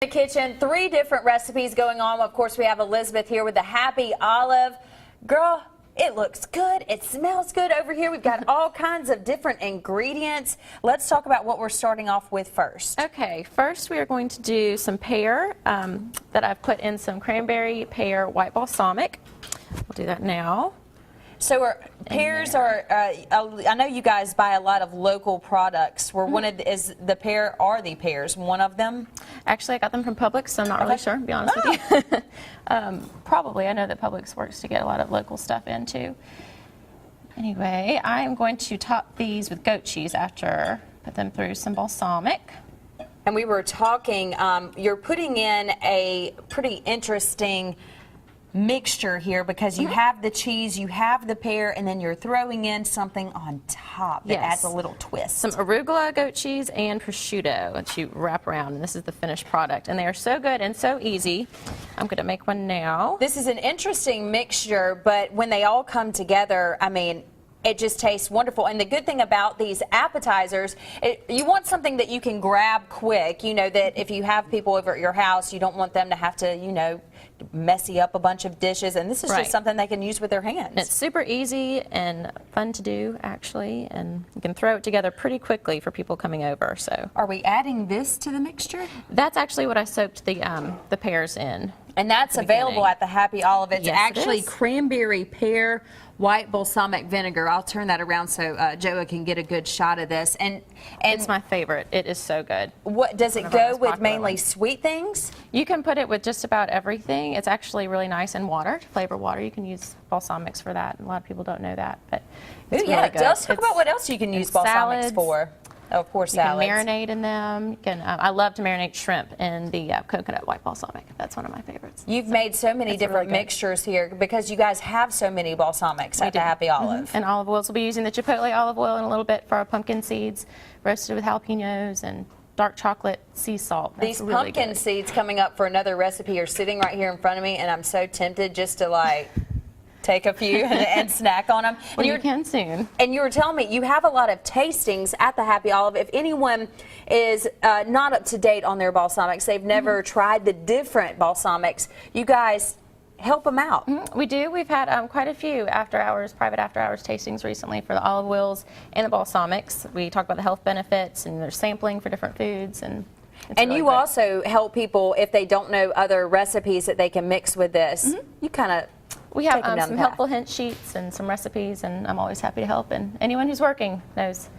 The kitchen, 3 different recipes going on. Of course, we have Elizabeth here with the Happy Olive. Girl, it looks good. It smells good over here. We've got all kinds of different ingredients. Let's talk about what we're starting off with first. Okay, first we are going to do some pear that I've put in some cranberry pear white balsamic. We'll do that now. So pears are, I know you guys buy a lot of local products. Are the pears one of them? Actually, I got them from Publix, so I'm not really sure, to be honest with you. Probably. I know that Publix works to get a lot of local stuff in, too. Anyway, I am going to top these with goat cheese after put them through some balsamic. And we were talking, you're putting in a pretty interesting mixture here because you have the cheese, you have the pear, and then you're throwing in something on top that adds a little twist. Some arugula goat cheese and prosciutto that you wrap around, and this is the finished product. And they are so good and so easy. I'm going to make one now. This is an interesting mixture, but when they all come together, I mean, it just tastes wonderful. And the good thing about these appetizers, you want something that you can grab quick. You know that if you have people over at your house, you don't want them to have to, you know, messy up a bunch of dishes. And this is just something they can use with their hands. And it's super easy and fun to do, actually. And you can throw it together pretty quickly for people coming over. So, are we adding this to the mixture? That's actually what I soaked the pears in. And that's available at the Happy Olive. It's actually it cranberry pear white balsamic vinegar. I'll turn that around so Joa can get a good shot of this. And it's my favorite. It is so good. What does it go with? Mainly sweet things? You can put it with just about everything. It's actually really nice in water, to flavor water. You can use balsamics for that. A lot of people don't know that, but it's really good. Let's talk about what else you can use balsamics for. Oh, of course, salads. You can marinate in them. You can, I love to marinate shrimp in the coconut white balsamic. That's one of my favorites. You've made so many different mixtures here because you guys have so many balsamics at the Happy Olive. And olive oils. We'll be using the chipotle olive oil in a little bit for our pumpkin seeds, roasted with jalapenos and dark chocolate sea salt. These pumpkin seeds coming up for another recipe are sitting right here in front of me, and I'm so tempted just to like take a few and snack on them. Well, you can soon. And you were telling me you have a lot of tastings at the Happy Olive. If anyone is not up to date on their balsamics, they've never tried the different balsamics, you guys help them out. We do. We've had quite a few private after hours tastings recently for the olive oils and the balsamics. We talk about the health benefits, and there's sampling for different foods. And really you also help people if they don't know other recipes that they can mix with this. You kind of We have some helpful hint sheets and some recipes, and I'm always happy to help. And anyone who's working knows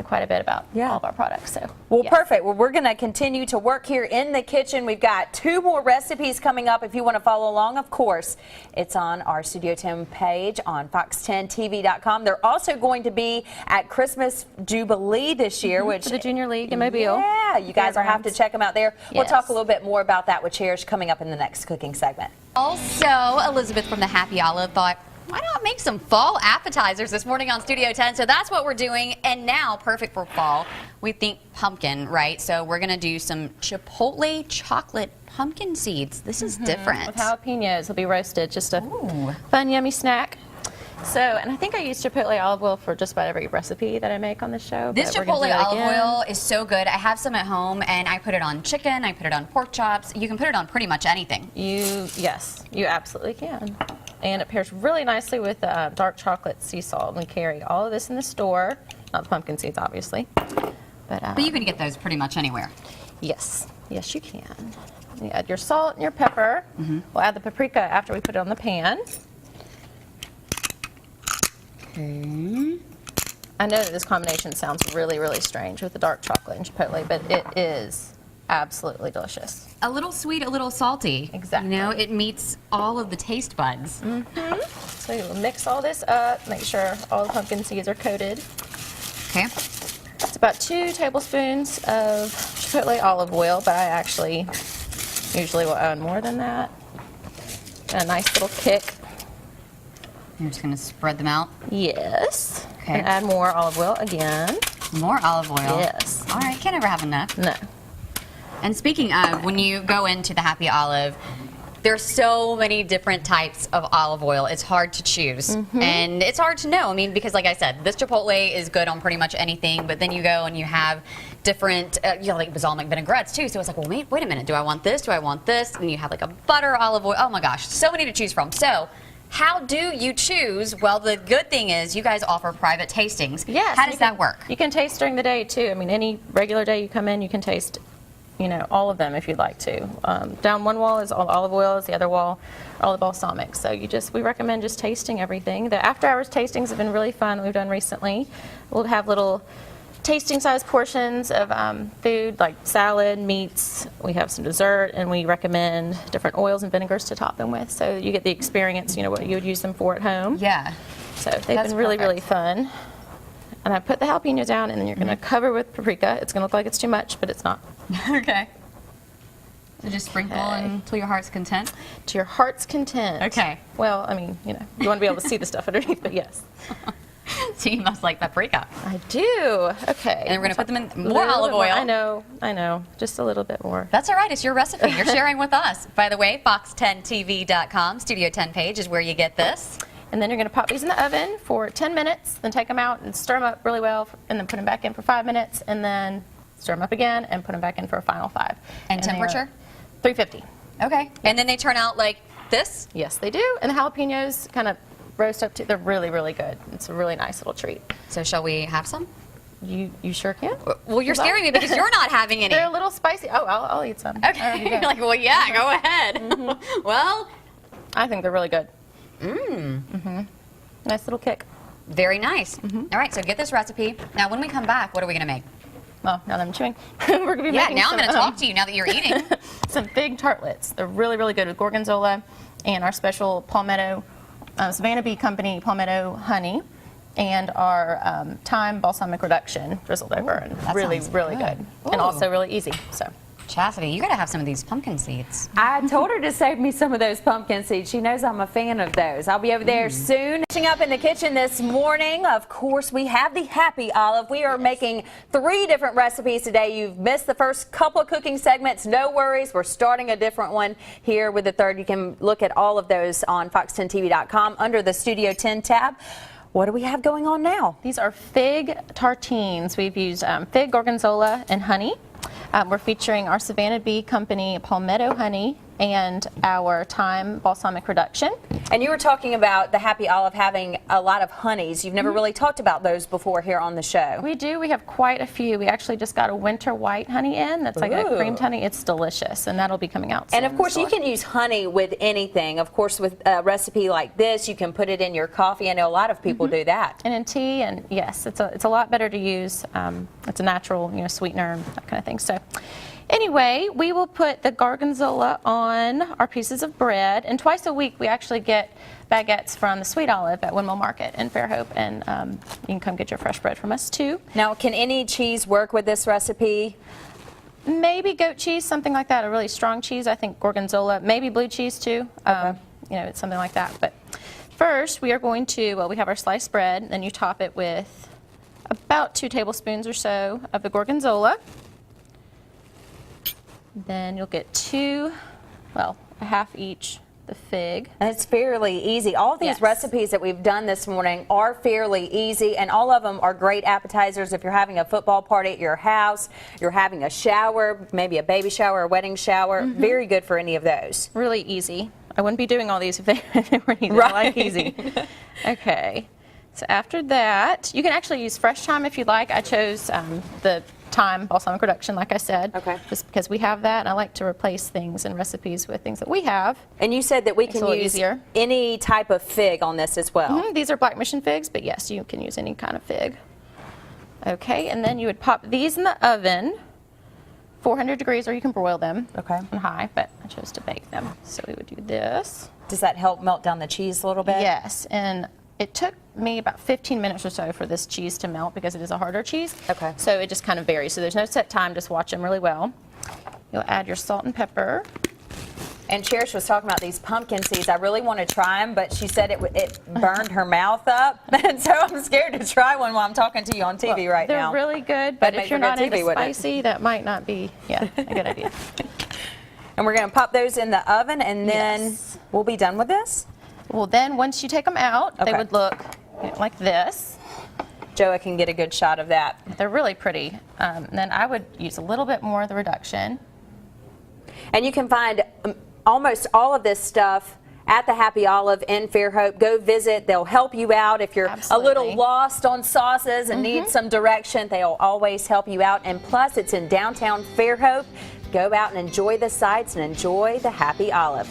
quite a bit about all of our products. So, well, perfect. Well, we're going to continue to work here in the kitchen. We've got 2 more recipes coming up. If you want to follow along, of course, it's on our Studio 10 page on fox10tv.com. They're also going to be at Christmas Jubilee this year, which for the Junior League in Mobile. Yeah, you guys will have to check them out there. We'll talk a little bit more about that with Cherish coming up in the next cooking segment. Also, Elizabeth from the Happy Olive thought, why not make some fall appetizers this morning on Studio 10? So that's what we're doing. And now, perfect for fall, we think pumpkin, right? So we're going to do some chipotle chocolate pumpkin seeds. This is different. With jalapenos. They'll be roasted. Just a fun, yummy snack. So, and I think I use chipotle olive oil for just about every recipe that I make on the show. This chipotle olive oil is so good. I have some at home, and I put it on chicken. I put it on pork chops. You can put it on pretty much anything. Yes, you absolutely can. And it pairs really nicely with dark chocolate sea salt. We carry all of this in the store. Not the pumpkin seeds, obviously. But you can get those pretty much anywhere. Yes, yes you can. You add your salt and your pepper. We'll add the paprika after we put it on the pan. I know that this combination sounds really, really strange with the dark chocolate and chipotle, but it is absolutely delicious. A little sweet, a little salty. Exactly. You know, it meets all of the taste buds. So you'll mix all this up, make sure all the pumpkin seeds are coated. Okay. It's about 2 tablespoons of chipotle olive oil, but I actually usually will add more than that. And a nice little kick. You're just going to spread them out? Yes. Okay. And add more olive oil again. More olive oil? Yes. All right, can't ever have enough. No. And speaking of, when you go into the Happy Olive, There's so many different types of olive oil. It's hard to choose. And it's hard to know. I mean, because like I said, this Chipotle is good on pretty much anything, but then you go and you have different, like balsamic vinaigrettes too. So it's like, well, wait a minute. Do I want this? Do I want this? And you have like a butter olive oil. Oh my gosh, so many to choose from. So how do you choose? Well, the good thing is you guys offer private tastings. Yes. How does that work? You can taste during the day too. I mean, any regular day you come in, you can taste, all of them if you'd like to. Down one wall is all olive oils, the other wall all the balsamic. So we recommend just tasting everything. The after hours tastings have been really fun. We've done recently. We'll have little tasting size portions of food like salad, meats. We have some dessert, and we recommend different oils and vinegars to top them with. So you get the experience, what you would use them for at home. Yeah. So they've been really, really fun. And I put the jalapeno down, and then you're going to cover with paprika. It's going to look like it's too much, but it's not. Okay. So just sprinkle until your heart's content? To your heart's content. Okay. Well, I mean, you want to be able to see the stuff underneath, but yes. So you must like paprika. I do. Okay. And we're going to put them in more olive oil. I know. Just a little bit more. That's all right. It's your recipe. You're sharing with us. By the way, fox10tv.com, Studio 10 page is where you get this. And then you're going to pop these in the oven for 10 minutes, then take them out and stir them up really well, and then put them back in for 5 minutes, and then stir them up again and put them back in for a final 5. And temperature? 350. Okay. And then they turn out like this? Yes, they do. And the jalapenos kind of roast up too. They're really, really good. It's a really nice little treat. So shall we have some? You sure can. Well, you're scaring me because you're not having any. They're a little spicy. Oh, I'll eat some. Okay. You're like, well, yeah, go ahead. Well, I think they're really good. Mmm. Nice little kick. Very nice. All right, so get this recipe. Now, when we come back, what are we going to make? Well, now that I'm chewing, we're going to be making now I'm going to talk to you now that you're eating. some fig tartlets. They're really, really good with gorgonzola and our special palmetto, Savannah Bee Company palmetto honey, and our thyme balsamic reduction drizzled over, and really, really good. And also really easy. So. Chastity, you got to have some of these pumpkin seeds. I told her to save me some of those pumpkin seeds. She knows I'm a fan of those. I'll be over there soon. Finishing up in the kitchen this morning, of course, we have the Happy Olive. We are making 3 different recipes today. You've missed the first couple of cooking segments. No worries. We're starting a different one here with the third. You can look at all of those on fox10tv.com under the Studio 10 tab. What do we have going on now? These are fig tartines. We've used fig, gorgonzola, and honey. We're featuring our Savannah Bee Company palmetto honey and our thyme balsamic reduction. And you were talking about the Happy Olive having a lot of honeys. You've never really talked about those before here on the show. We do. We have quite a few. We actually just got a winter white honey in. That's like a creamed honey. It's delicious, and that'll be coming out soon. And of course, you can use honey with anything. Of course, with a recipe like this, you can put it in your coffee. I know a lot of people do that. And in tea, and yes, it's a lot better to use. It's a natural, sweetener and that kind of thing. So. Anyway, we will put the gorgonzola on our pieces of bread, and twice a week we actually get baguettes from the Sweet Olive at Windmill Market in Fairhope, and you can come get your fresh bread from us too. Now, can any cheese work with this recipe? Maybe goat cheese, something like that, a really strong cheese. I think gorgonzola, maybe blue cheese too. It's something like that. But first, we are going to, we have our sliced bread, then you top it with about 2 tablespoons or so of the gorgonzola. Then you'll get a half each, the fig. And it's fairly easy. All of these recipes that we've done this morning are fairly easy, and all of them are great appetizers if you're having a football party at your house, you're having a shower, maybe a baby shower, a wedding shower. Very good for any of those. Really easy. I wouldn't be doing all these if they weren't easy. Right. I like easy. Okay. So after that, you can actually use fresh thyme if you like. I chose the thyme balsamic reduction, like I said, just because we have that, and I like to replace things in recipes with things that we have. And you said that we can use any type of fig on this as well. These are black mission figs, but yes, you can use any kind of fig. Okay, and then you would pop these in the oven, 400 degrees, or you can broil them on high, but I chose to bake them. So we would do this. Does that help melt down the cheese a little bit? Yes, and it took me about 15 minutes or so for this cheese to melt because it is a harder cheese. Okay. So it just kind of varies. So there's no set time, just watch them really well. You'll add your salt and pepper. And Cherish was talking about these pumpkin seeds. I really want to try them, but she said it burned her mouth up. And so I'm scared to try one while I'm talking to you on TV right now. They're really good, but if you're not into spicy, that might not be a good idea. And we're going to pop those in the oven, and then Yes. we'll be done with this. Well, then once you take them out, they Okay. would look like this. Joa can get a good shot of that. They're really pretty. Then I would use a little bit more of the reduction. And you can find almost all of this stuff at the Happy Olive in Fairhope. Go visit. They'll help you out if you're a little Absolutely. lost on sauces and need some direction. They'll always help you out. And plus, it's in downtown Fairhope. Go out and enjoy the sights and enjoy the Happy Olive.